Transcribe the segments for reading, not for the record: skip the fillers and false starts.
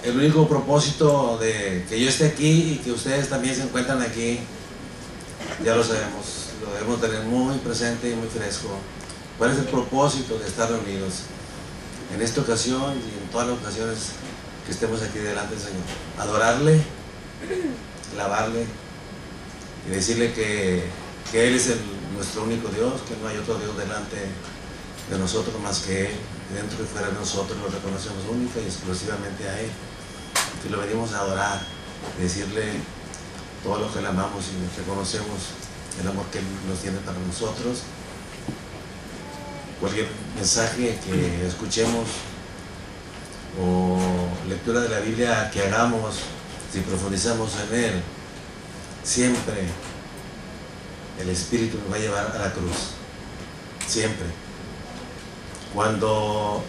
El único propósito de que yo esté aquí y que ustedes también se encuentran aquí, ya lo sabemos, lo debemos tener muy presente y muy fresco. ¿Cuál es el propósito de estar reunidos en esta ocasión y en todas las ocasiones que estemos aquí delante del Señor? Adorarle, alabarle y decirle que Él es nuestro único Dios, que no hay otro Dios delante de nosotros más que Él. Dentro y fuera de nosotros lo reconocemos única y exclusivamente a Él, y lo venimos a adorar, decirle todo lo que le amamos y reconocemos el amor que Él nos tiene para nosotros. Cualquier mensaje que escuchemos o lectura de la Biblia que hagamos, si profundizamos en Él, siempre el Espíritu nos va a llevar a la cruz, siempre. Cuando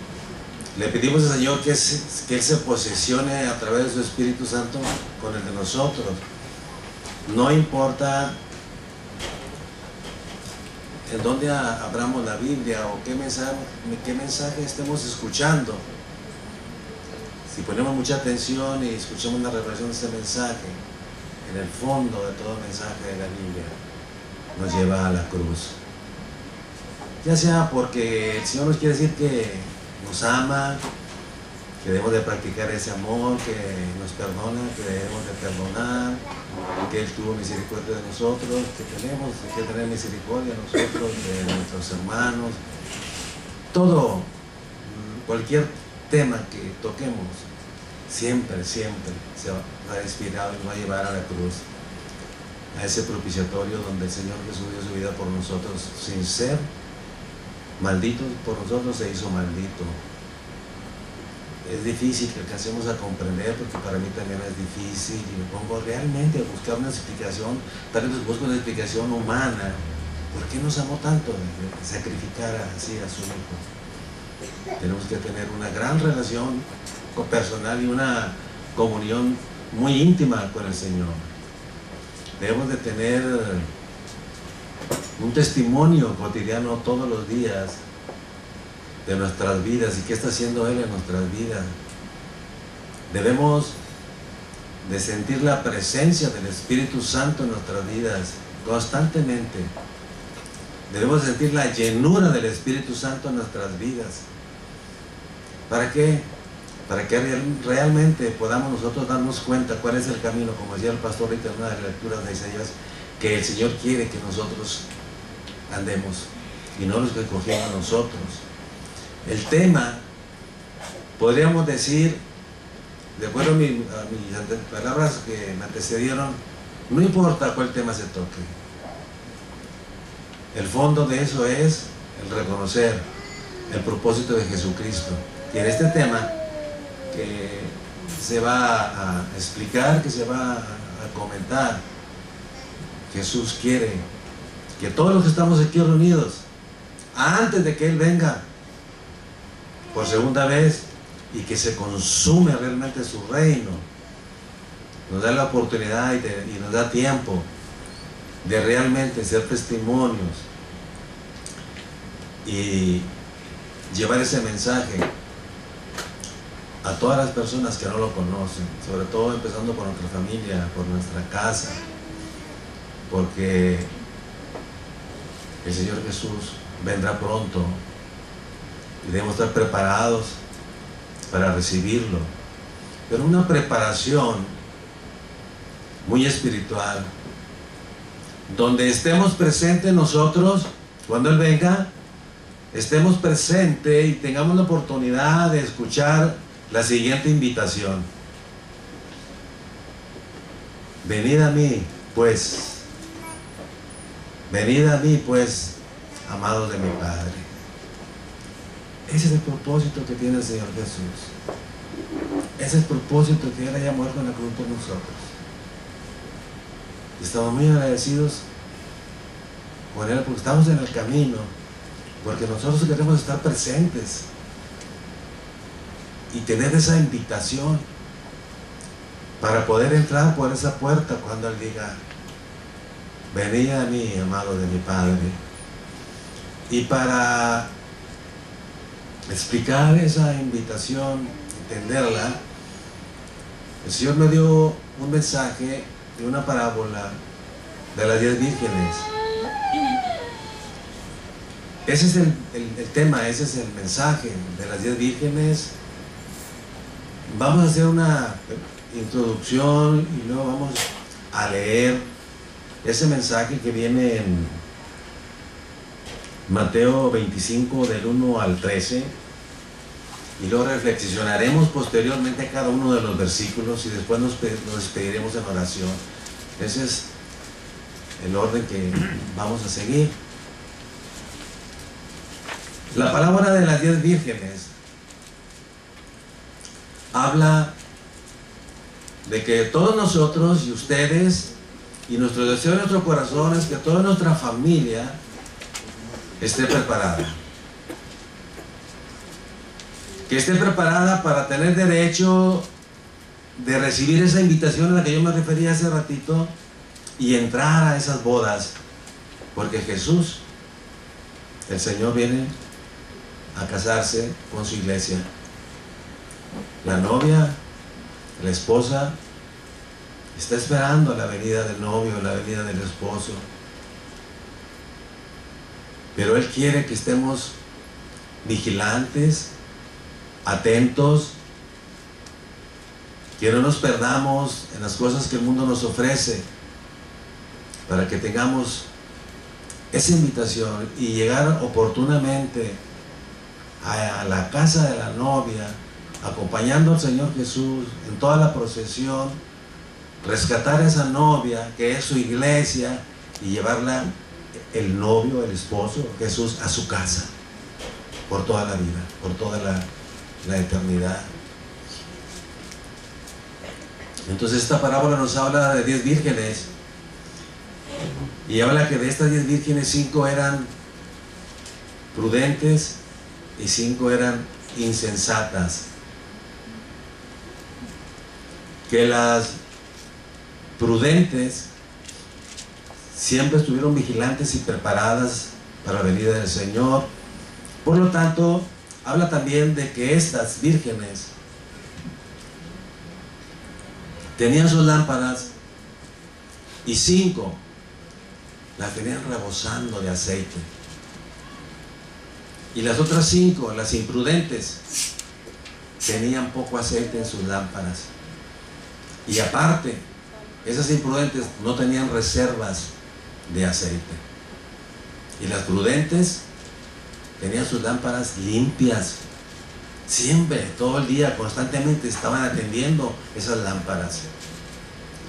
le pedimos al Señor que Él se posesione a través de su Espíritu Santo con el de nosotros, no importa en dónde abramos la Biblia o qué mensaje estemos escuchando, si ponemos mucha atención y escuchamos la revelación de este mensaje, en el fondo de todo mensaje de la Biblia nos lleva a la cruz. Ya sea porque el Señor nos quiere decir que nos ama, que debemos de practicar ese amor, que nos perdona, que debemos de perdonar, que Él tuvo misericordia de nosotros, que tenemos que tener misericordia nosotros, de nuestros hermanos. Todo, cualquier tema que toquemos, siempre se va inspirado y nos va a llevar a la cruz, a ese propiciatorio donde el Señor Jesús dio su vida por nosotros sin ser maldito, por nosotros se hizo maldito. Es difícil que alcancemos a comprender, porque para mí también es difícil, y me pongo realmente a buscar una explicación, tal vez busco una explicación humana. ¿Por qué nos amó tanto de sacrificar así a su Hijo? Tenemos que tener una gran relación personal y una comunión muy íntima con el Señor. Debemos de tener un testimonio cotidiano todos los días de nuestras vidas y qué está haciendo Él en nuestras vidas. Debemos de sentir la presencia del Espíritu Santo en nuestras vidas constantemente. Debemos de sentir la llenura del Espíritu Santo en nuestras vidas. ¿Para qué? Para que realmente podamos nosotros darnos cuenta cuál es el camino, como decía el pastor ahorita en una de las lecturas de Isaías, que el Señor quiere que nosotros andemos y no los que escogimos nosotros. El tema, podríamos decir, de acuerdo a mis palabras que me antecedieron, no importa cuál tema se toque, el fondo de eso es el reconocer el propósito de Jesucristo. Y en este tema que se va a explicar, que se va a comentar, Jesús quiere que todos los que estamos aquí reunidos, antes de que Él venga por segunda vez y que se consume realmente su reino, nos da la oportunidad y nos da tiempo de realmente ser testimonios y llevar ese mensaje a todas las personas que no lo conocen, sobre todo empezando por nuestra familia, por nuestra casa, porque el Señor Jesús vendrá pronto y debemos estar preparados para recibirlo, pero una preparación muy espiritual, donde estemos presentes nosotros cuando Él venga, estemos presentes y tengamos la oportunidad de escuchar la siguiente invitación: venid a mí, pues, venid a mí, pues, amados de mi Padre. Ese es el propósito que tiene el Señor Jesús. Ese es el propósito que Él haya muerto en la cruz por nosotros. Y estamos muy agradecidos con Él porque estamos en el camino, porque nosotros queremos estar presentes y tener esa invitación para poder entrar por esa puerta cuando Él diga: venid a mí, amado de mi Padre. Y para explicar esa invitación, entenderla, el Señor me dio un mensaje y una parábola de las 10 vírgenes. Ese es el tema, ese es el mensaje de las 10 vírgenes. Vamos a hacer una introducción y luego vamos a leer ese mensaje que viene en Mateo 25 del 1 al 13, y luego reflexionaremos posteriormente cada uno de los versículos y después nos despediremos en oración. Ese es el orden que vamos a seguir. La palabra de las 10 vírgenes habla de que todos nosotros y ustedes, y nuestro deseo de nuestro corazón es que toda nuestra familia esté preparada. Que esté preparada para tener derecho de recibir esa invitación a la que yo me refería hace ratito y entrar a esas bodas. Porque Jesús, el Señor, viene a casarse con su iglesia. La novia, la esposa, está esperando la venida del novio, la venida del esposo. Pero Él quiere que estemos vigilantes, atentos, que no nos perdamos en las cosas que el mundo nos ofrece, para que tengamos esa invitación y llegar oportunamente a la casa de la novia, acompañando al Señor Jesús en toda la procesión, rescatar a esa novia que es su iglesia y llevarla, el novio, el esposo, Jesús, a su casa por toda la vida, por toda la eternidad. Entonces esta parábola nos habla de 10 vírgenes y habla que de estas 10 vírgenes 5 eran prudentes y 5 eran insensatas. Que las prudentes siempre estuvieron vigilantes y preparadas para la venida del Señor. Por lo tanto, habla también de que estas vírgenes tenían sus lámparas y 5 las tenían rebosando de aceite. Y las otras 5, las imprudentes, tenían poco aceite en sus lámparas. Y aparte, esas imprudentes no tenían reservas de aceite. Y las prudentes tenían sus lámparas limpias. Siempre, todo el día, constantemente estaban atendiendo esas lámparas,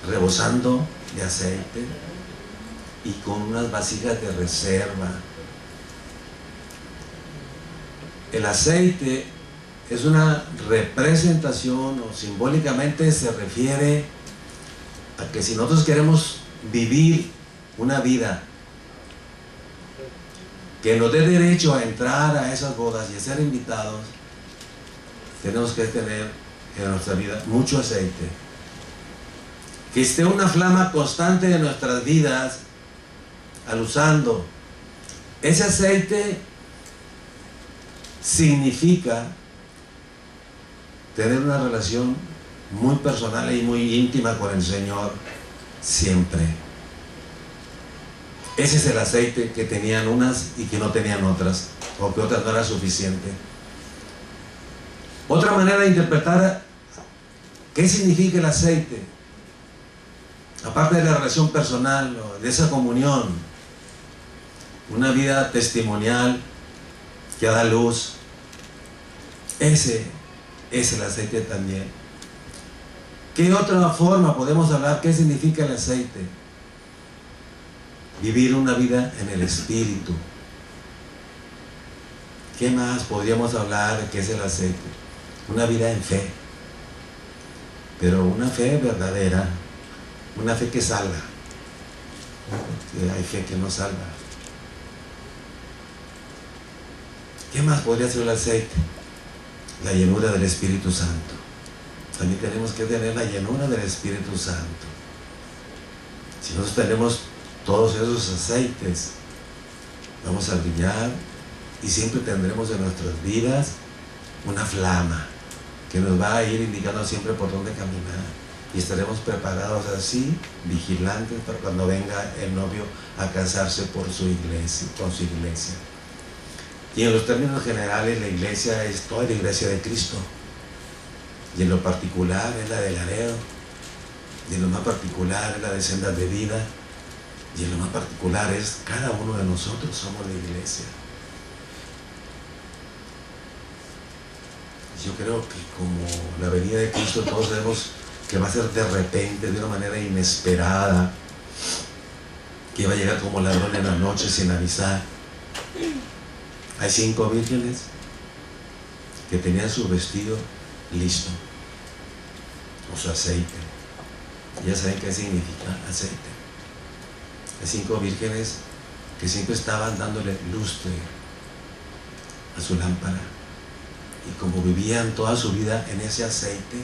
rebosando de aceite y con unas vasijas de reserva. El aceite es una representación, o simbólicamente se refiere a que si nosotros queremos vivir una vida que nos dé derecho a entrar a esas bodas y a ser invitados, tenemos que tener en nuestra vida mucho aceite. Que esté una flama constante en nuestras vidas, al usando. Ese aceite significa tener una relación muy personal y muy íntima con el Señor siempre. Ese es el aceite que tenían unas y que no tenían otras, o que otras no era suficiente. Otra manera de interpretar qué significa el aceite, aparte de la relación personal, de esa comunión, una vida testimonial que da luz, ese es el aceite también. ¿Qué otra forma podemos hablar? ¿Qué significa el aceite? Vivir una vida en el Espíritu. ¿Qué más podríamos hablar de qué es el aceite? Una vida en fe, pero una fe verdadera, una fe que salva, porque hay fe que no salva. ¿Qué más podría ser el aceite? La llenura del Espíritu Santo. También tenemos que tener la llenura del Espíritu Santo. Si nosotros tenemos todos esos aceites, vamos a brillar y siempre tendremos en nuestras vidas una flama, que nos va a ir indicando siempre por dónde caminar, y estaremos preparados así, vigilantes, para cuando venga el novio a casarse por su iglesia, con su iglesia. Y en los términos generales, la iglesia es toda la iglesia de Cristo, y en lo particular es la de Laredo, y en lo más particular es la de Sendas de Vida, y en lo más particular es cada uno de nosotros somos la iglesia. Yo creo que como la venida de Cristo, todos sabemos que va a ser de repente, de una manera inesperada, que va a llegar como ladrón en la noche sin avisar. Hay 5 vírgenes que tenían su vestido listo, o su aceite. Ya saben qué significa aceite. Hay 5 vírgenes que siempre estaban dándole lustre a su lámpara, y como vivían toda su vida en ese aceite,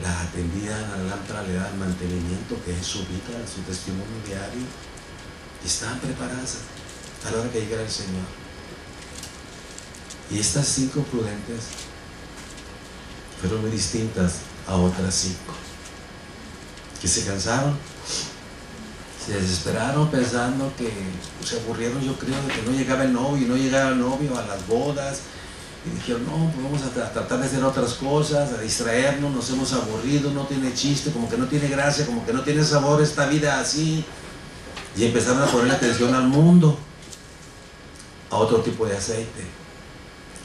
la atendían a la lámpara, le daban mantenimiento, que es su vida, su testimonio diario, y estaban preparadas a la hora que llegara el Señor. Y estas 5 prudentes fueron muy distintas a otras 5 que se cansaron, se desesperaron pensando que se aburrieron, yo creo, de que no llegaba el novio, y no llegaba el novio a las bodas, y dijeron, no, pues vamos a tratar de hacer otras cosas, a distraernos, nos hemos aburrido, no tiene chiste, como que no tiene gracia, como que no tiene sabor esta vida así, y empezaron a poner atención al mundo, a otro tipo de aceite,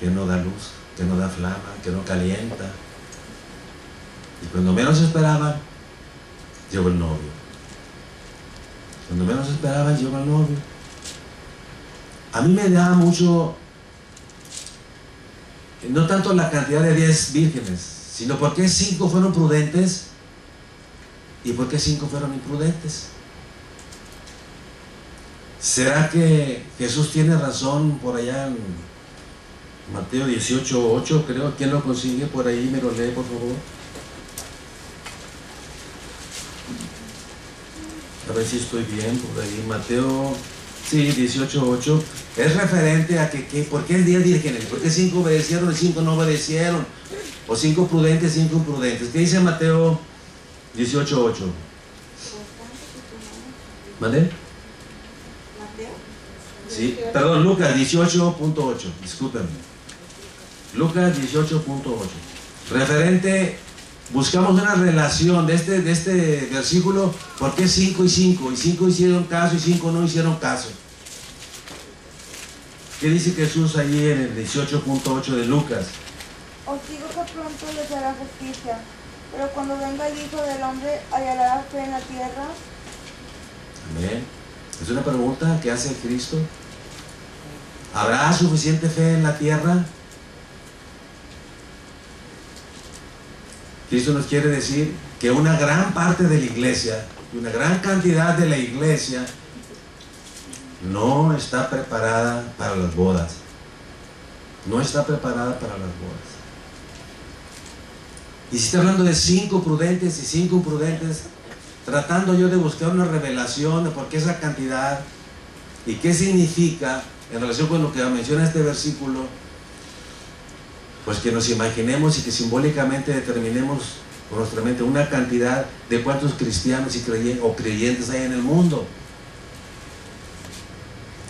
que no da luz, que no da flama, que no calienta. Y cuando menos esperaban, llegó el novio. Cuando menos esperaban, llegó el novio. A mí me da mucho, no tanto la cantidad de 10 vírgenes, sino por qué 5 fueron prudentes y por qué 5 fueron imprudentes. ¿Será que Jesús tiene razón por allá en Mateo 18:8, creo? ¿Quién lo consigue por ahí? Me lo lee, por favor. A ver si estoy bien por ahí. Mateo, sí, 18:8. Es referente a que ¿por qué 10 vírgenes? ¿Por qué 5 obedecieron y 5 no obedecieron? O 5 prudentes, 5 imprudentes. ¿Qué dice Mateo 18:8? ¿Vale? Sí, perdón, Lucas 18.8, discúlpenme. Lucas 18.8. Referente, buscamos una relación de este versículo. ¿Por qué 5 y 5? Y 5 hicieron caso y 5 no hicieron caso. ¿Qué dice Jesús allí en el 18.8 de Lucas? Os digo que pronto les hará justicia, pero cuando venga el Hijo del Hombre, ¿hallará fe en la tierra? Amén. Es una pregunta que hace Cristo. ¿Habrá suficiente fe en la tierra? Cristo nos quiere decir que una gran parte de la iglesia, una gran cantidad de la iglesia, no está preparada para las bodas. No está preparada para las bodas. Y si está hablando de 5 prudentes y 5 imprudentes, tratando yo de buscar una revelación de por qué esa cantidad y qué significa en relación con lo que menciona este versículo, pues que nos imaginemos y que simbólicamente determinemos con nuestra mente una cantidad de cuántos cristianos y creyentes hay en el mundo,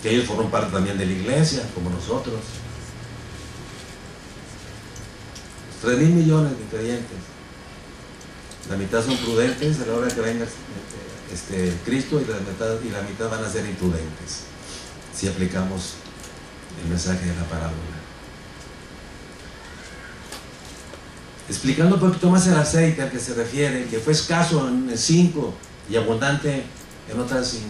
que ellos forman parte también de la iglesia, como nosotros. 3.000 millones de creyentes. La mitad son prudentes a la hora que venga Cristo, y la mitad van a ser imprudentes, si aplicamos el mensaje de la parábola. Explicando un poquito más el aceite al que se refiere, que fue escaso en 5 y abundante en otras 5,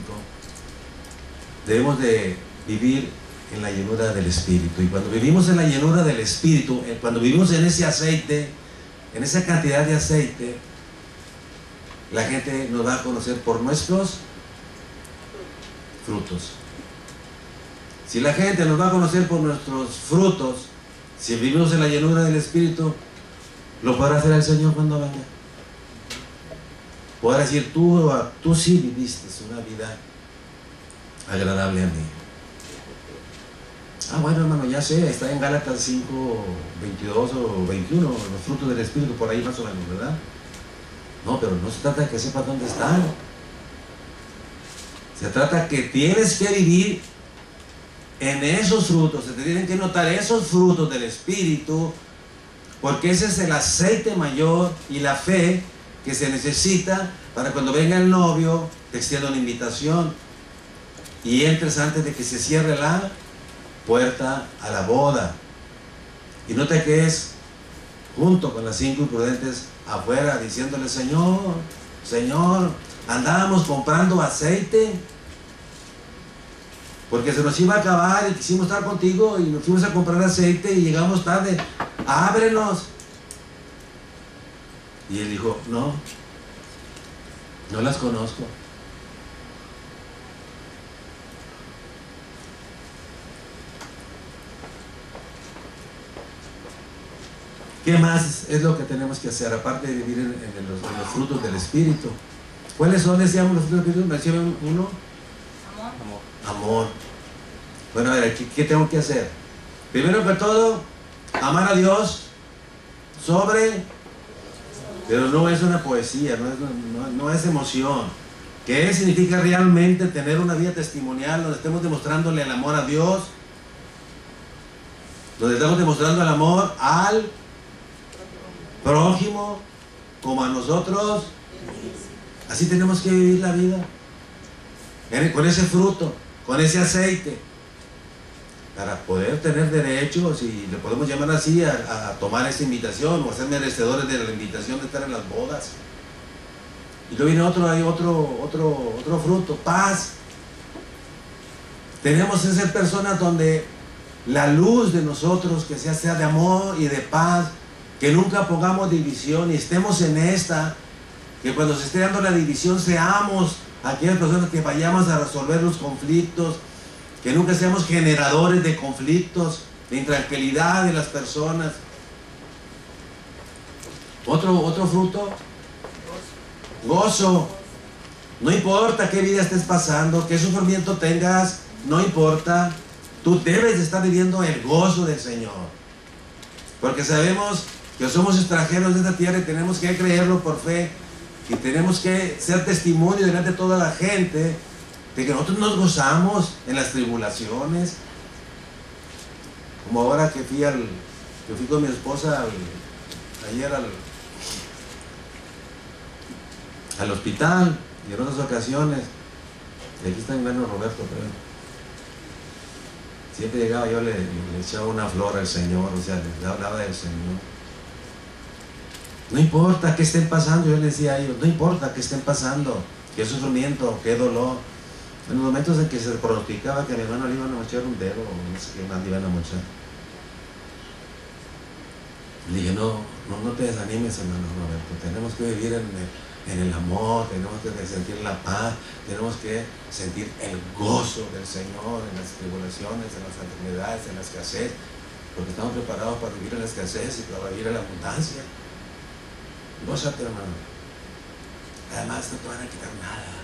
debemos de vivir en la llenura del Espíritu. Y cuando vivimos en la llenura del Espíritu, cuando vivimos en ese aceite, en esa cantidad de aceite, la gente nos va a conocer por nuestros frutos. Si la gente nos va a conocer por nuestros frutos, si vivimos en la llenura del Espíritu, lo podrá hacer el Señor cuando venga. Podrá decir, tú sí viviste una vida agradable a mí. Ah, bueno, hermano, ya sé, está en Gálatas 5, 22 o 21, los frutos del Espíritu, por ahí más o menos, ¿verdad? No, pero no se trata de que sepas dónde están. Se trata que tienes que vivir en esos frutos, se te tienen que notar esos frutos del Espíritu, porque ese es el aceite mayor y la fe que se necesita para cuando venga el novio, te extienda una invitación y entres antes de que se cierre la puerta a la boda. Y no te quedes junto con las 5 imprudentes afuera diciéndole: Señor, Señor, andábamos comprando aceite porque se nos iba a acabar y quisimos estar contigo y nos fuimos a comprar aceite y llegamos tarde, ábrenos. Y él dijo: no, no las conozco. ¿Qué más es lo que tenemos que hacer aparte de vivir en los frutos del Espíritu? ¿Cuáles son, decíamos, los frutos del Espíritu? Mencionan uno. Amor. Bueno, a ver, ¿qué tengo que hacer? Primero que todo, amar a Dios sobre, pero no es una poesía, no es emoción. ¿Qué significa realmente tener una vida testimonial donde estemos demostrándole el amor a Dios? Donde estamos demostrando el amor al prójimo como a nosotros. Así tenemos que vivir la vida, con ese fruto, con ese aceite, para poder tener derecho, si le podemos llamar así, a tomar esta invitación o a ser merecedores de la invitación de estar en las bodas. Y luego viene hay otro fruto: paz. Tenemos que ser personas donde la luz de nosotros que sea de amor y de paz, que nunca pongamos división y estemos en esta, que cuando se esté dando la división seamos aquellas personas que vayamos a resolver los conflictos, que nunca seamos generadores de conflictos, de intranquilidad de las personas. Otro fruto: gozo. No importa qué vida estés pasando, qué sufrimiento tengas, no importa, tú debes de estar viviendo el gozo del Señor, porque sabemos que somos extranjeros de esta tierra y tenemos que creerlo por fe, y tenemos que ser testimonio delante de toda la gente de que nosotros nos gozamos en las tribulaciones. Como ahora que fui con mi esposa ayer al hospital y en otras ocasiones, y aquí está mi hermano Roberto, creo. Siempre llegaba yo, le echaba una flor al Señor, o sea, le hablaba del Señor. No importa qué estén pasando, yo les decía a ellos, no importa qué estén pasando, qué sufrimiento, qué dolor. En los momentos en que se pronosticaba que a mi hermano le iban a mochar un dedo, o no sé qué más le iban a mochar, le dije: no te desanimes, hermano Roberto, tenemos que vivir en el amor, tenemos que sentir la paz, tenemos que sentir el gozo del Señor en las tribulaciones, en las enfermedades, en la escasez, porque estamos preparados para vivir en la escasez y para vivir en la abundancia. Gózate, hermano. Además, no te van a quitar nada,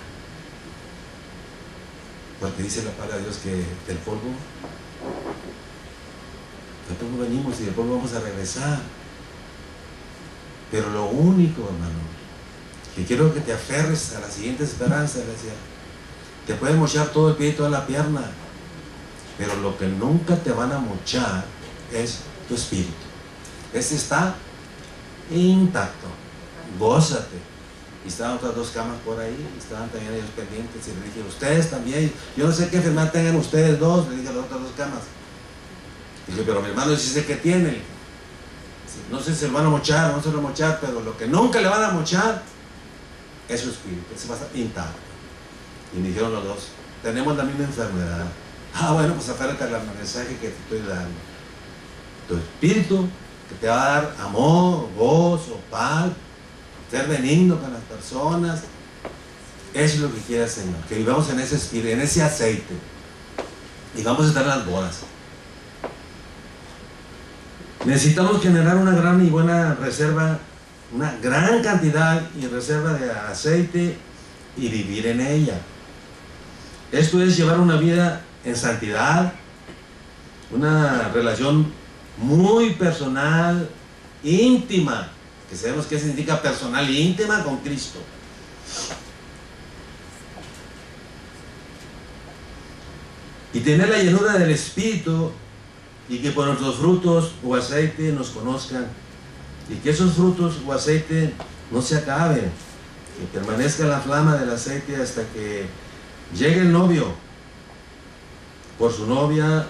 porque dice la palabra de Dios que del polvo venimos y del polvo vamos a regresar. Pero lo único, hermano, que quiero que te aferres a la siguiente esperanza, decía: te pueden mochar todo el pie y toda la pierna, pero lo que nunca te van a mochar es tu espíritu. Ese está intacto. Gózate. Y estaban otras 2 camas por ahí, y estaban también ellos pendientes, y le dije: ustedes también, yo no sé qué enfermedad tengan ustedes dos, le dije a las otras 2 camas. Y dije: pero mi hermano sí sé que tiene. No sé si se lo van a mochar o no se lo van a mochar, pero lo que nunca le van a mochar es su espíritu, ese va a estar intacto. Y me dijeron los dos: tenemos la misma enfermedad. Ah, bueno, pues aférrate al mensaje que te estoy dando. Tu espíritu, que te va a dar amor, gozo, paz, ser benigno con las personas. Eso es lo que quiere el Señor, que vivamos en ese espíritu, en ese aceite, y vamos a estar en las bodas. Necesitamos generar una gran y buena reserva, una gran cantidad y reserva de aceite, y vivir en ella. Esto es llevar una vida en santidad, una relación muy personal, íntima, que sabemos qué significa personal e íntima con Cristo. Y tener la llenura del Espíritu, y que por nuestros frutos o aceite nos conozcan, y que esos frutos o aceite no se acaben, que permanezca la flama del aceite hasta que llegue el novio por su novia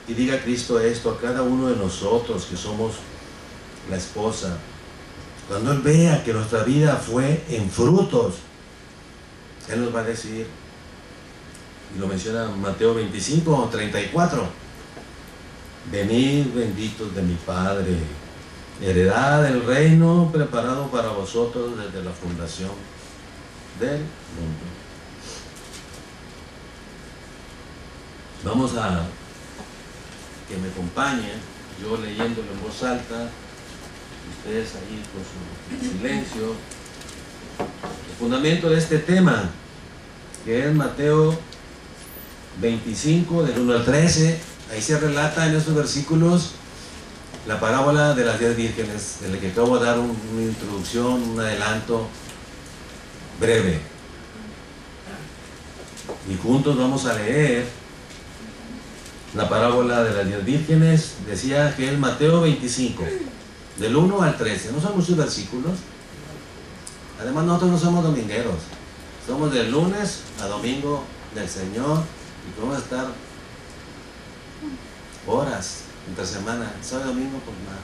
y diga Cristo esto a cada uno de nosotros que somos la esposa. Cuando Él vea que nuestra vida fue en frutos, Él nos va a decir, y lo menciona Mateo 25, 34, venid benditos de mi Padre, heredad del reino preparado para vosotros desde la fundación del mundo. Vamos a que me acompañen, yo leyéndolo en voz alta, ustedes ahí con su silencio. El fundamento de este tema, que es Mateo 25, del 1 al 13, ahí se relata en estos versículos la parábola de las 10 vírgenes, de la que acabo de dar una introducción, un adelanto breve. Y juntos vamos a leer la parábola de las 10 vírgenes. Decía que es Mateo 25, del 1 al 13. No son muchos versículos. Además, nosotros no somos domingueros. Somos de lunes a domingo del Señor, y vamos a estar horas entre semana, sábado y domingo, pues nada.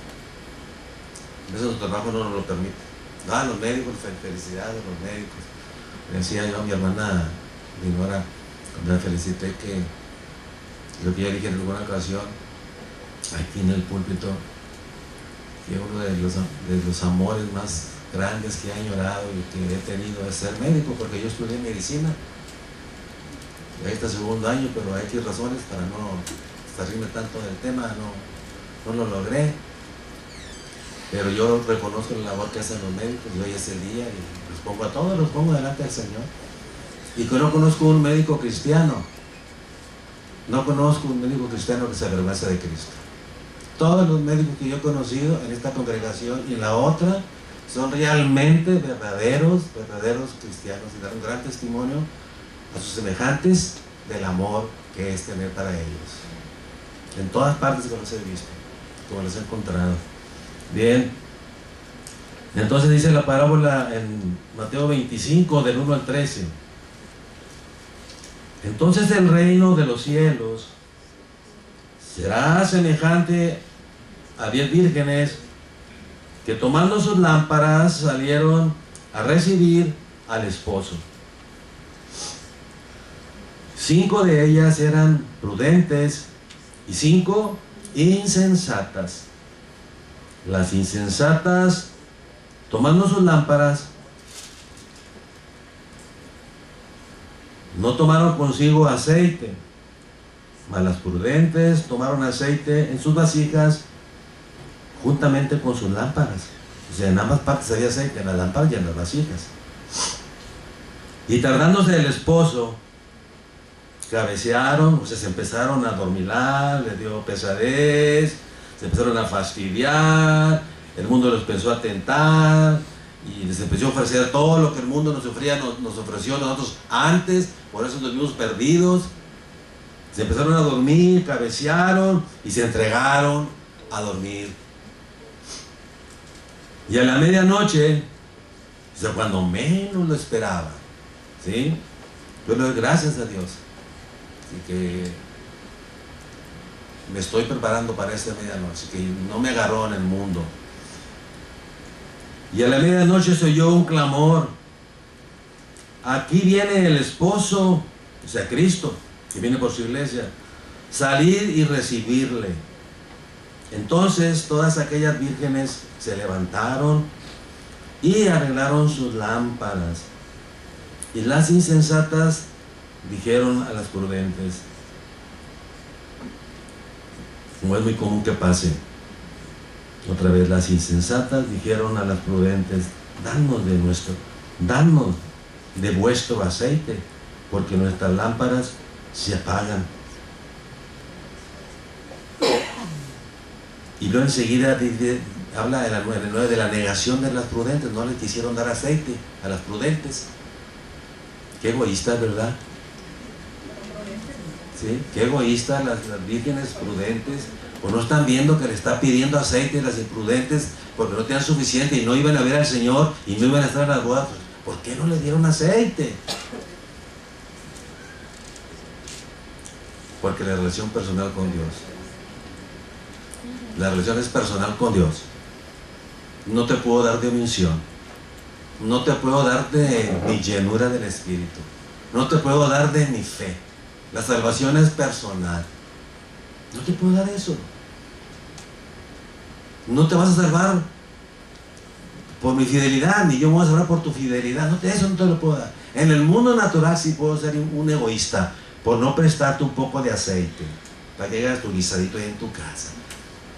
A veces nuestro trabajo no nos lo permite. Los médicos, felicidades a los médicos. Le decía yo a mi hermana Dinora, cuando la felicité, que lo que ella dije en alguna ocasión, aquí en el púlpito, que uno de los amores más grandes que he añorado y que he tenido es ser médico, porque yo estudié medicina. Ya está segundo año, pero hay X razones para no salirme tanto del tema, no lo logré. Pero yo reconozco la labor que hacen los médicos, y hoy es el día, y los pongo a todos, los pongo delante del Señor. Y que no conozco un médico cristiano, no conozco un médico cristiano que se avergüenza de Cristo. Todos los médicos que yo he conocido en esta congregación y en la otra son realmente verdaderos cristianos, y dan un gran testimonio a sus semejantes del amor que es tener para ellos. En todas partes que los he visto, como los he encontrado. Bien, entonces dice la parábola en Mateo 25, del 1 al 13. Entonces el reino de los cielos será semejante a 10 vírgenes que, tomando sus lámparas, salieron a recibir al esposo. 5 de ellas eran prudentes y 5 insensatas. Las insensatas, tomando sus lámparas, no tomaron consigo aceite, mas las prudentes tomaron aceite en sus vasijas juntamente con sus lámparas. O sea, en ambas partes había aceite, en las lámparas y en las vasijas. Y tardándose el esposo, cabecearon, o sea, se empezaron a dormilar, les dio pesadez, se empezaron a fastidiar, el mundo los empezó a tentar, y les empezó a ofrecer todo lo que el mundo nos ofreció a nosotros antes, por eso nos vimos perdidos. Se empezaron a dormir, cabecearon y se entregaron a dormir. Y a la medianoche, o sea, cuando menos lo esperaba, ¿sí? Yo le doy gracias a Dios, y que me estoy preparando para esta medianoche, que no me agarró en el mundo. Y a la medianoche se oyó un clamor: aquí viene el esposo, o sea, Cristo, que viene por su iglesia, salid y recibirle. Entonces todas aquellas vírgenes se levantaron y arreglaron sus lámparas. Y las insensatas dijeron a las prudentes, como es muy común que pase, otra vez, las insensatas dijeron a las prudentes, danos de vuestro aceite, porque nuestras lámparas se apagan. Y luego enseguida habla de la negación de las prudentes. No les quisieron dar aceite a las prudentes. Qué egoístas, ¿verdad? ¿Sí? Qué egoístas las vírgenes prudentes. Pues no están viendo que le está pidiendo aceite a las imprudentes porque no tenían suficiente y no iban a ver al Señor y no iban a estar en las bodas. ¿Por qué no le dieron aceite? Porque la relación personal con Dios. La relación es personal con Dios. No te puedo dar de unción. No te puedo dar de mi llenura del Espíritu. No te puedo dar de mi fe. La salvación es personal. No te puedo dar eso. No te vas a salvar por mi fidelidad, ni yo me voy a salvar por tu fidelidad. Eso no te lo puedo dar. En el mundo natural sí puedo ser un egoísta por no prestarte un poco de aceite para que hagas tu guisadito ahí en tu casa.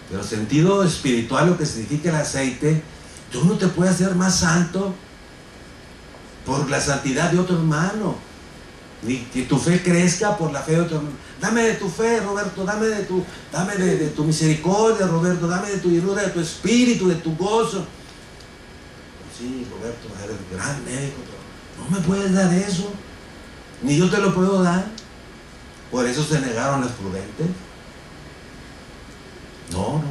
Pero sentido espiritual, lo que significa el aceite, tú no te puedes hacer más santo por la santidad de otro hermano, ni que tu fe crezca por la fe de otro hermano. Dame de tu fe, Roberto, dame de tu misericordia, Roberto, dame de tu llenura, de tu espíritu, de tu gozo. Sí, Roberto, eres gran médico, pero no me puedes dar eso, ni yo te lo puedo dar. Por eso se negaron las prudentes. No.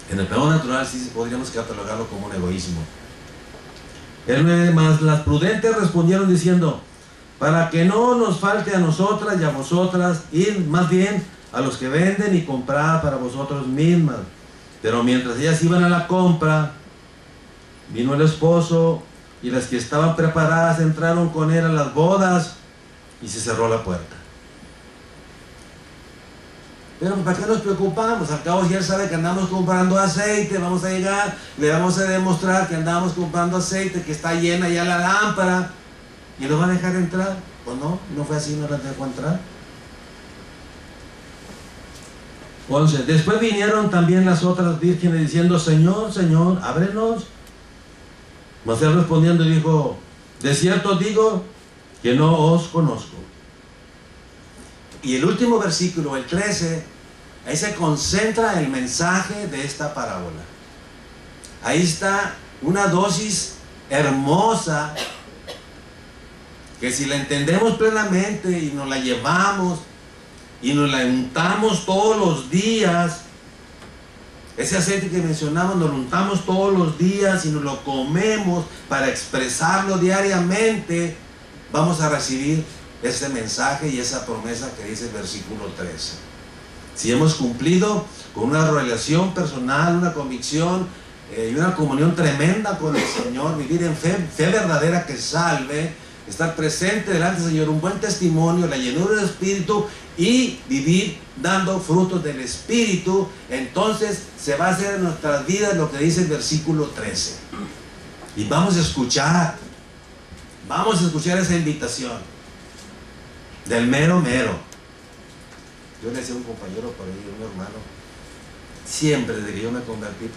En el plano natural sí podríamos catalogarlo como un egoísmo. El 9 más, las prudentes respondieron diciendo: para que no nos falte a nosotras y a vosotras, ir más bien a los que venden y comprad para vosotros mismas. Pero mientras ellas iban a la compra, vino el esposo, y las que estaban preparadas entraron con él a las bodas, y se cerró la puerta. Pero ¿para qué nos preocupamos? Al cabo, si él sabe que andamos comprando aceite, vamos a llegar, le vamos a demostrar que andamos comprando aceite, que está llena ya la lámpara, y nos va a dejar entrar. ¿O no? ¿No fue así? ¿No la dejó entrar? 11. Después vinieron también las otras vírgenes diciendo: Señor, Señor, ábrenos. Mas él respondiendo dijo: de cierto digo que no os conozco. Y el último versículo, el 13, ahí se concentra el mensaje de esta parábola. Ahí está una dosis hermosa que si la entendemos plenamente y nos la llevamos y nos la untamos todos los días, ese aceite que mencionamos nos lo untamos todos los días y nos lo comemos para expresarlo diariamente, vamos a recibir ese mensaje y esa promesa que dice el versículo 13. Si hemos cumplido con una relación personal, una convicción y una comunión tremenda con el Señor, vivir en fe verdadera que salve, estar presente delante del Señor, un buen testimonio, la llenura del Espíritu y vivir dando frutos del Espíritu, entonces se va a hacer en nuestras vidas lo que dice el versículo 13. Y vamos a escuchar esa invitación del mero. Yo le decía a un compañero por ahí, un hermano, siempre desde que yo me convertí,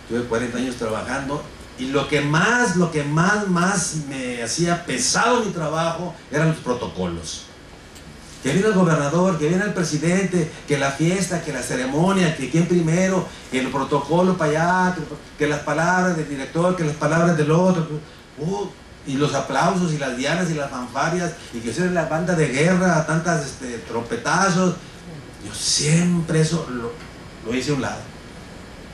tuve 40 años trabajando, y lo que más me hacía pesado mi trabajo eran los protocolos. Que viene el gobernador, que viene el presidente, que la fiesta, que la ceremonia, que quién primero, que el protocolo para allá, que las palabras del director, que las palabras del otro. Y los aplausos y las dianas y las fanfarias, y que sea la banda de guerra, tantas trompetazos. Yo siempre eso lo hice a un lado.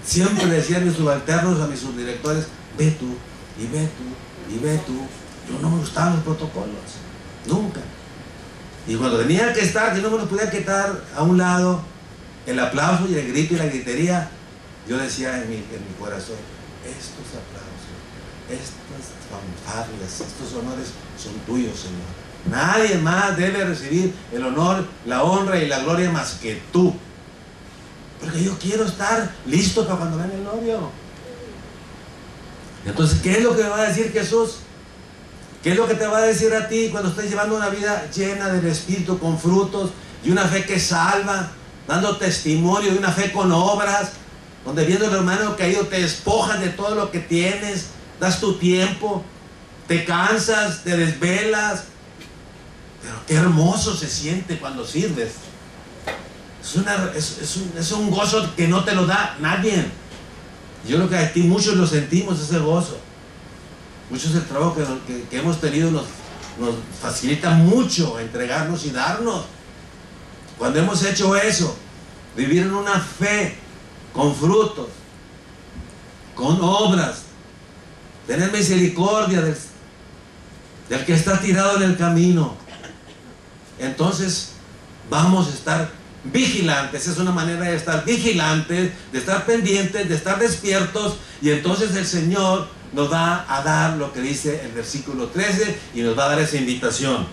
Siempre le decía a mis subalternos, a mis subdirectores: ve tú, y ve tú, y ve tú. Yo no me gustaban los protocolos, nunca. Y cuando tenía que estar, que no me los podía quitar a un lado, el aplauso y el grito y la gritería, yo decía en mi corazón: estos aplausos, estas fanfarrias, estos honores son tuyos, Señor. Nadie más debe recibir el honor, la honra y la gloria más que tú. Porque yo quiero estar listo para cuando venga el novio. Entonces, ¿qué es lo que me va a decir Jesús? ¿Qué es lo que te va a decir a ti cuando estés llevando una vida llena del Espíritu, con frutos y una fe que salva, dando testimonio de una fe con obras, donde viendo el hermano caído te despojas de todo lo que tienes, das tu tiempo, te cansas, te desvelas? Pero qué hermoso se siente cuando sirves. Es un gozo que no te lo da nadie. Yo creo que aquí muchos lo sentimos, ese gozo. Muchos el trabajo que hemos tenido nos facilita mucho entregarnos y darnos. Cuando hemos hecho eso, vivir en una fe con frutos, con obras, tener misericordia del que está tirado en el camino, entonces vamos a estar vigilantes. Es una manera de estar vigilantes, de estar pendientes, de estar despiertos, y entonces el Señor nos va a dar lo que dice el versículo 13 y nos va a dar esa invitación.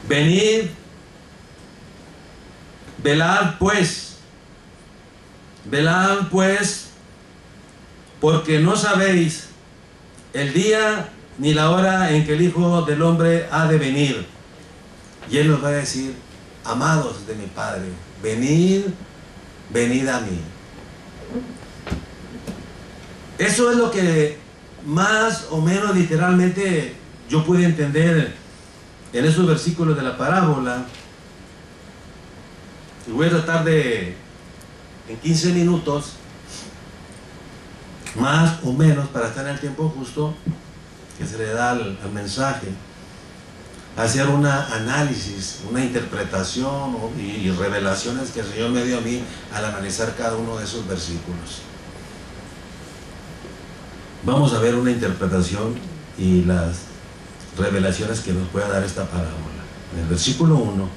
Venid, velad pues, porque no sabéis el día ni la hora en que el Hijo del Hombre ha de venir. Y Él nos va a decir: amados de mi Padre, venid, venid a mí. Eso es lo que más o menos literalmente yo pude entender en esos versículos de la parábola. Y voy a tratar de, en 15 minutos, más o menos, para estar en el tiempo justo que se le da al mensaje, hacer un análisis, una interpretación y revelaciones que el Señor me dio a mí al analizar cada uno de esos versículos. Vamos a ver una interpretación y las revelaciones que nos pueda dar esta parábola. En el versículo 1,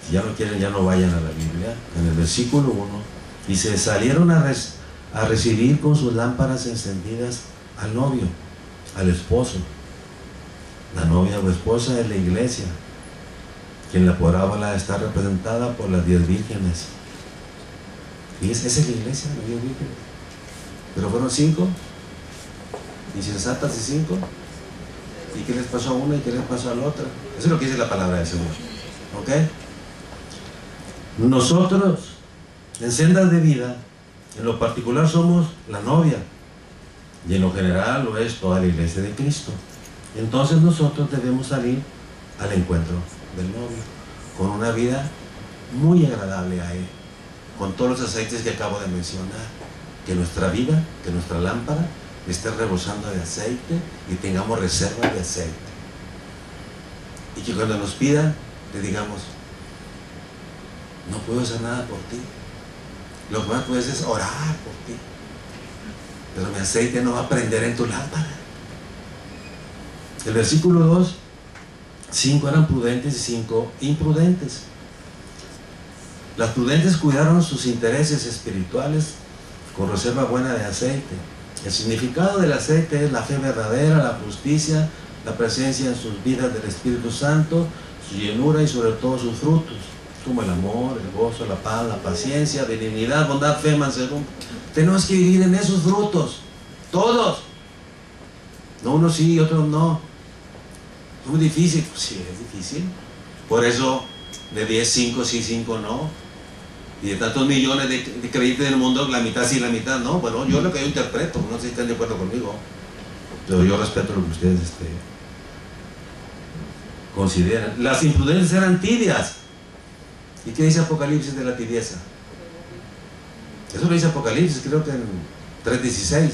si ya no quieren, ya no vayan a la Biblia. En el versículo 1 dice: salieron a recibir con sus lámparas encendidas al novio, al esposo. La novia o esposa es la iglesia, que en la parábola está representada por las 10 vírgenes. Y esa es la iglesia, las 10 vírgenes. Pero fueron 5, insensatas y 5. ¿Y qué les pasó a una y qué les pasó a la otra? Eso es lo que dice la palabra del Señor. ¿Ok? Nosotros, en sendas de vida, en lo particular somos la novia, y en lo general lo es toda la iglesia de Cristo. Entonces nosotros debemos salir al encuentro del novio con una vida muy agradable a Él, con todos los aceites que acabo de mencionar. Que nuestra vida, que nuestra lámpara esté rebosando de aceite y tengamos reservas de aceite. Y que cuando nos pidan, le digamos: no puedo hacer nada por ti. Lo que más puedes es orar por ti. Pero mi aceite no va a prender en tu lámpara. El versículo 2, 5 eran prudentes y 5 imprudentes. Las prudentes cuidaron sus intereses espirituales con reserva buena de aceite. El significado del aceite es la fe verdadera, la justicia, la presencia en sus vidas del Espíritu Santo, su llenura y sobre todo sus frutos, como el amor, el gozo, la paz, la paciencia, benignidad, bondad, fe, mansedumbre. Tenemos que vivir en esos frutos, todos. No unos sí y otros no. Es muy difícil. Pues sí, es difícil. Por eso de 10, 5 sí, 5 no. Y de tantos millones de creyentes en el mundo, la mitad sí, la mitad no. Bueno, yo lo que yo interpreto, no sé si están de acuerdo conmigo, pero yo respeto lo que ustedes consideran. Las imprudencias eran tibias. ¿Y qué dice Apocalipsis de la tibieza? Eso lo dice Apocalipsis, creo que en 3:16.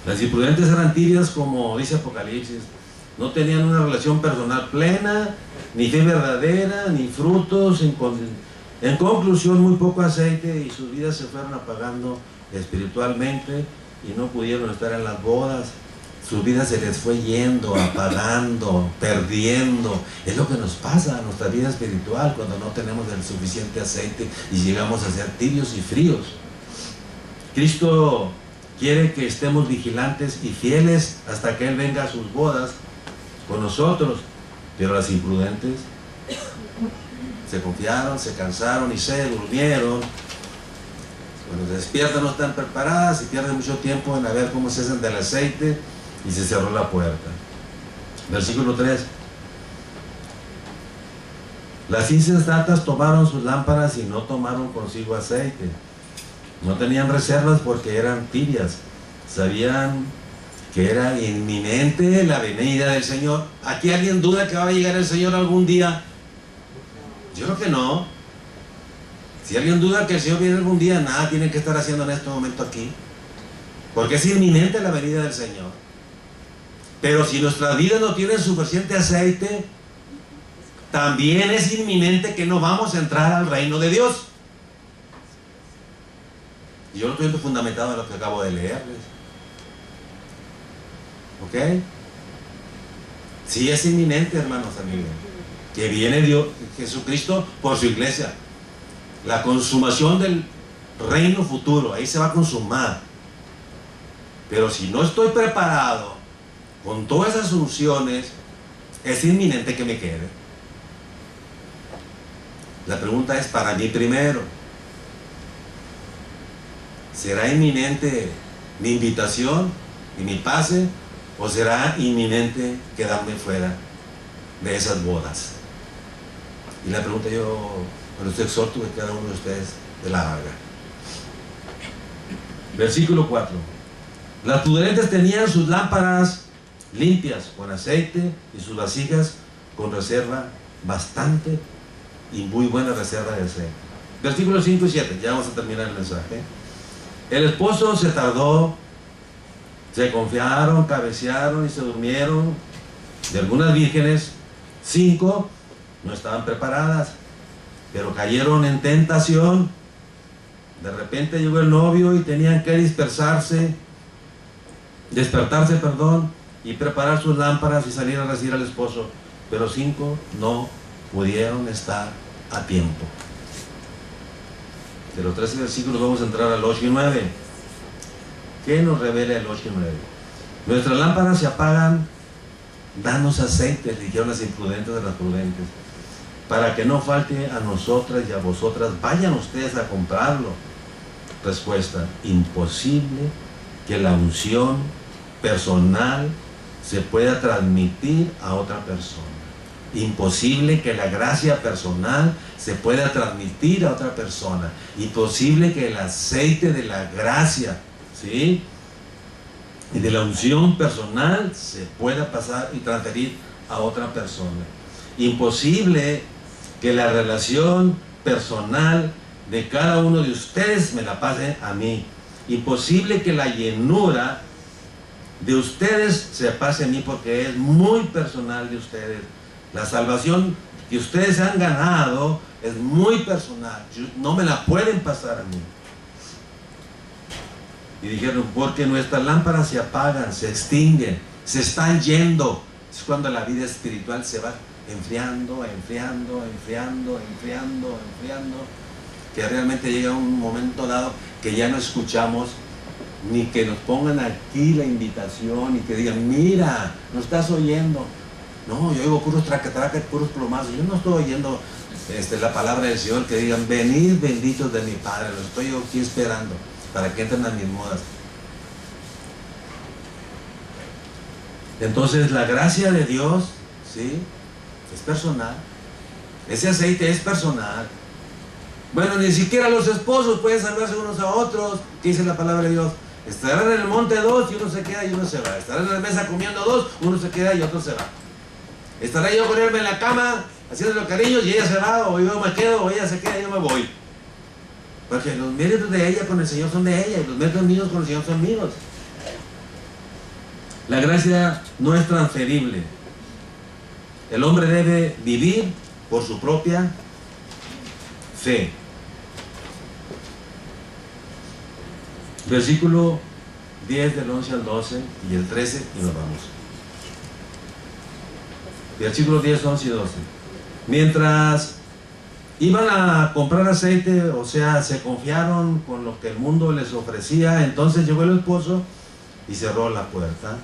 Las imprudentes eran tibias, como dice Apocalipsis. No tenían una relación personal plena, ni fe verdadera, ni frutos. En conclusión, muy poco aceite, y sus vidas se fueron apagando espiritualmente y no pudieron estar en las bodas. Su vida se les fue yendo, apagando, perdiendo. Es lo que nos pasa a nuestra vida espiritual cuando no tenemos el suficiente aceite y llegamos a ser tibios y fríos. Cristo quiere que estemos vigilantes y fieles hasta que Él venga a sus bodas con nosotros, pero las imprudentes se confiaron, se cansaron y se durmieron. Cuando se despiertan no están preparadas y pierden mucho tiempo en ver cómo se hacen del aceite y se cerró la puerta. Versículo 3. Las insensatas tomaron sus lámparas y no tomaron consigo aceite. No tenían reservas porque eran tibias. Sabían que era inminente la venida del Señor. ¿Aquí alguien duda que va a llegar el Señor algún día? Yo creo que no. Si alguien duda que el Señor viene algún día, nada tiene que estar haciendo en este momento aquí, porque es inminente la venida del Señor. Pero si nuestras vidas no tienen suficiente aceite, también es inminente que no vamos a entrar al reino de Dios. Yo no estoy fundamentado en lo que acabo de leerles. ¿Ok? Sí es inminente, hermanos, amigos, que viene Dios, Jesucristo, por su iglesia. La consumación del reino futuro, ahí se va a consumar. Pero si no estoy preparado con todas esas unciones, es inminente que me quede. La pregunta es para mí primero. ¿Será inminente mi invitación y mi pase? ¿O será inminente quedarme fuera de esas bodas? Y la pregunta yo, los exhorto que cada uno de ustedes de la haga. Versículo 4. Las prudentes tenían sus lámparas limpias con aceite y sus vasijas con reserva bastante y muy buena reserva de aceite. Versículos 5 y 7, ya vamos a terminar el mensaje. El esposo se tardó, se confiaron, cabecearon y se durmieron. De algunas vírgenes, 5 no estaban preparadas, pero cayeron en tentación. De repente llegó el novio y tenían que despertarse, y preparar sus lámparas y salir a recibir al esposo. Pero 5 no pudieron estar a tiempo. De los 13 versículos vamos a entrar al 8 y 9. ¿Qué nos revela el 8 y 9? Nuestras lámparas se apagan, danos aceite, dijeron las imprudentes de las prudentes, para que no falte a nosotras y a vosotras, vayan ustedes a comprarlo. Respuesta: imposible que la unción personal se pueda transmitir a otra persona. Imposible que la gracia personal se pueda transmitir a otra persona. Imposible que el aceite de la gracia, ¿sí?, y de la unción personal se pueda pasar y transferir a otra persona. Imposible que la relación personal de cada uno de ustedes me la pase a mí. Imposible que la llenura de ustedes se pase a mí, porque es muy personal de ustedes. La salvación que ustedes han ganado es muy personal, no me la pueden pasar a mí. Y dijeron: porque nuestras lámparas se apagan, se extinguen, se están yendo. Es cuando la vida espiritual se va enfriando, que realmente llega un momento dado que ya no escuchamos ni que nos pongan aquí la invitación, y que digan: mira, ¿no estás oyendo? No, yo oigo puros traca-traca, puros plomazos. Yo no estoy oyendo la palabra del Señor que digan: venid benditos de mi Padre. Lo estoy yo aquí esperando para que entren a mis modas. Entonces la gracia de Dios, ¿sí?, es personal. Ese aceite es personal. Bueno, ni siquiera los esposos pueden salvarse unos a otros. ¿Qué dice la palabra de Dios? Estarán en el monte 2 y uno se queda y uno se va. Estarán en la mesa comiendo 2, uno se queda y otro se va. Estaré yo con él en la cama haciendo los cariños y ella se va, o yo me quedo, o ella se queda y yo me voy. Porque los méritos de ella con el Señor son de ella, y los méritos míos con el Señor son míos. La gracia no es transferible. El hombre debe vivir por su propia fe. Versículo 10 del 11 al 12 y el 13 y nos vamos. Versículos 10, 11 y 12. Mientras iban a comprar aceite, o sea, se confiaron con lo que el mundo les ofrecía, entonces llegó el esposo y cerró la puerta.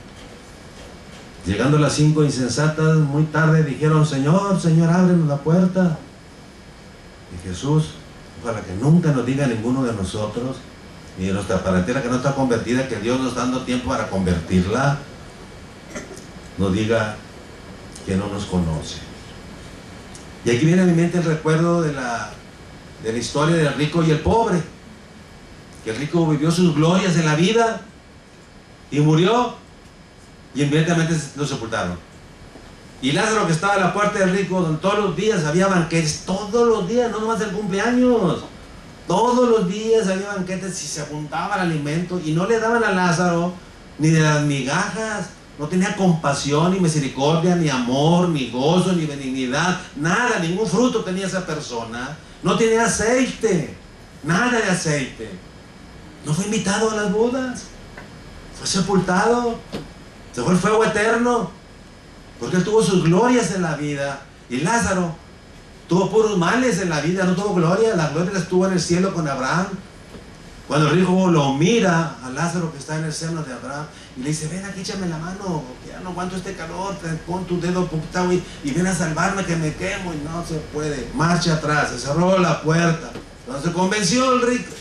Llegando las 5 insensatas, muy tarde, dijeron: Señor, Señor, ábrenos la puerta. Y Jesús, para que nunca nos diga ninguno de nosotros, ni de nuestra parentela que no está convertida, que Dios nos está dando tiempo para convertirla, nos diga que no nos conoce. Y aquí viene a mi mente el recuerdo de la historia del rico y el pobre. Que el rico vivió sus glorias en la vida y murió, y inmediatamente lo sepultaron. Y Lázaro, que estaba a la puerta del rico, donde todos los días había banquetes, todos los días, no nomás el cumpleaños, todos los días había banquetes y se juntaba el alimento y no le daban a Lázaro ni de las migajas. No tenía compasión, ni misericordia, ni amor, ni gozo, ni benignidad, nada, ningún fruto tenía esa persona. No tenía aceite, nada de aceite. No fue invitado a las bodas, fue sepultado, se fue el fuego eterno, porque él tuvo sus glorias en la vida. Y Lázaro tuvo puros males en la vida, no tuvo gloria. La gloria estuvo en el cielo con Abraham. Cuando el rico lo mira a Lázaro, que está en el seno de Abraham, y le dice: ven aquí, échame la mano, que ya no aguanto este calor, pon tu dedo y ven a salvarme, que me quemo. Y no se puede, marcha atrás, se cerró la puerta. Cuando se convenció el rico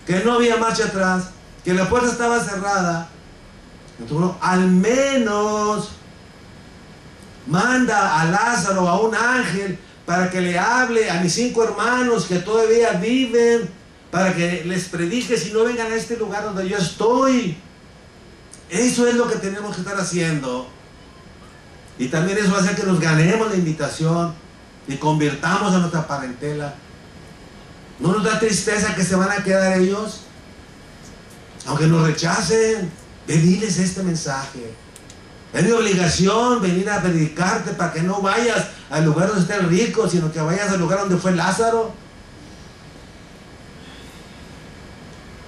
que no había marcha atrás, que la puerta estaba cerrada, entonces, al menos manda a Lázaro, a un ángel, para que le hable a mis 5 hermanos que todavía viven, para que les predique, si no vengan a este lugar donde yo estoy. Eso es lo que tenemos que estar haciendo. Y también eso va a hacer que nos ganemos la invitación y convirtamos a nuestra parentela. ¿No nos da tristeza que se van a quedar ellos? Aunque nos rechacen, diles este mensaje. Es mi obligación venir a predicarte para que no vayas al lugar donde está el rico, sino que vayas al lugar donde fue Lázaro.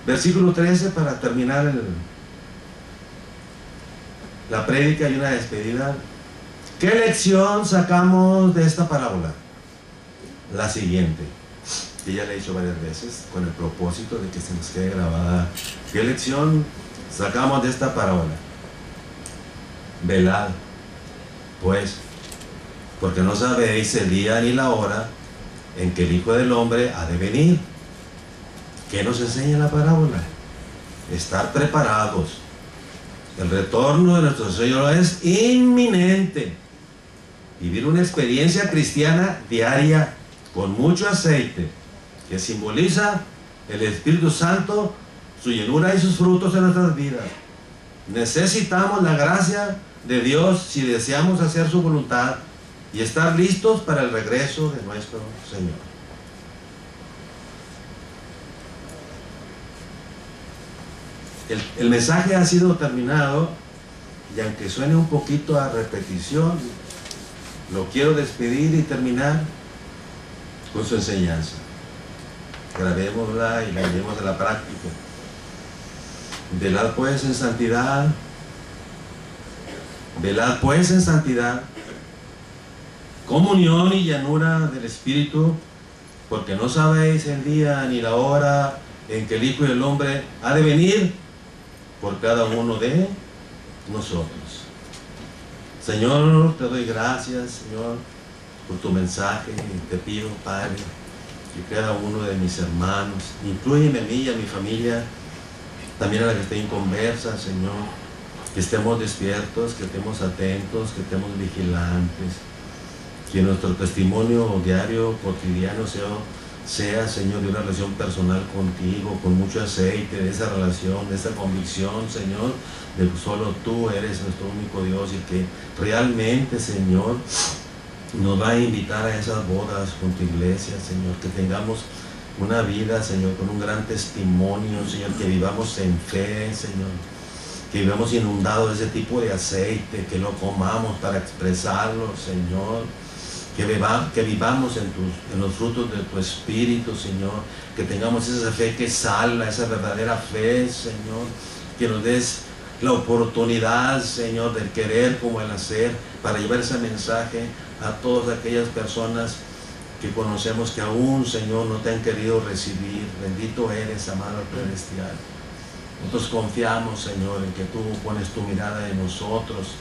Versículo 13 para terminar la prédica y una despedida. ¿Qué lección sacamos de esta parábola? La siguiente, que ya le he dicho varias veces con el propósito de que se nos quede grabada. ¿Qué lección sacamos de esta parábola? Velad, pues, porque no sabéis el día ni la hora en que el Hijo del Hombre ha de venir. ¿Qué nos enseña la parábola? Estar preparados. El retorno de nuestro Señor es inminente. Vivir una experiencia cristiana diaria con mucho aceite, que simboliza el Espíritu Santo, su llenura y sus frutos en nuestras vidas. Necesitamos la gracia de Dios si deseamos hacer su voluntad y estar listos para el regreso de nuestro Señor. El mensaje ha sido terminado, y aunque suene un poquito a repetición, lo quiero despedir y terminar con su enseñanza. Grabémosla y la llevemos a la práctica. Velad pues en santidad, velad pues en santidad, comunión y llanura del Espíritu, porque no sabéis el día ni la hora en que el Hijo del Hombre ha de venir por cada uno de nosotros. Señor, te doy gracias, Señor, por tu mensaje, y te pido, Padre, que cada uno de mis hermanos, inclúyeme a mí y a mi familia, también a la que esté en conversa, Señor, que estemos despiertos, que estemos atentos, que estemos vigilantes, que nuestro testimonio diario, cotidiano sea, Señor, de una relación personal contigo, con mucho aceite, de esa relación, de esa convicción, Señor, de que solo tú eres nuestro único Dios, y que realmente, Señor, nos va a invitar a esas bodas con tu iglesia, Señor, que tengamos una vida, Señor, con un gran testimonio, Señor, que vivamos en fe, Señor, que vivamos inundados de ese tipo de aceite, que lo comamos para expresarlo, Señor, que vivamos en los frutos de tu Espíritu, Señor, que tengamos esa fe que salva, esa verdadera fe, Señor, que nos des la oportunidad, Señor, del querer como el hacer, para llevar ese mensaje a todas aquellas personas que conocemos que aún, Señor, no te han querido recibir. Bendito eres, amado celestial. Nosotros confiamos, Señor, en que tú pones tu mirada en nosotros,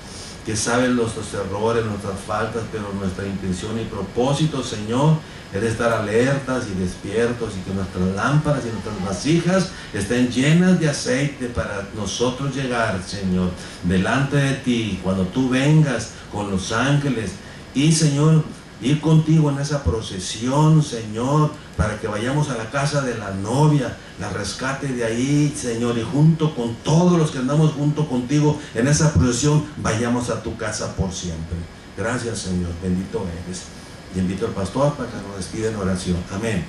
que sabes nuestros errores, nuestras faltas, pero nuestra intención y propósito, Señor, es estar alertas y despiertos, y que nuestras lámparas y nuestras vasijas estén llenas de aceite para nosotros llegar, Señor, delante de ti, cuando tú vengas con los ángeles, y, Señor, ir contigo en esa procesión, Señor, para que vayamos a la casa de la novia, la rescate de ahí, Señor, y junto con todos los que andamos junto contigo en esa procesión, vayamos a tu casa por siempre. Gracias, Señor, bendito eres. Y invito al pastor para que nos despida en oración. Amén.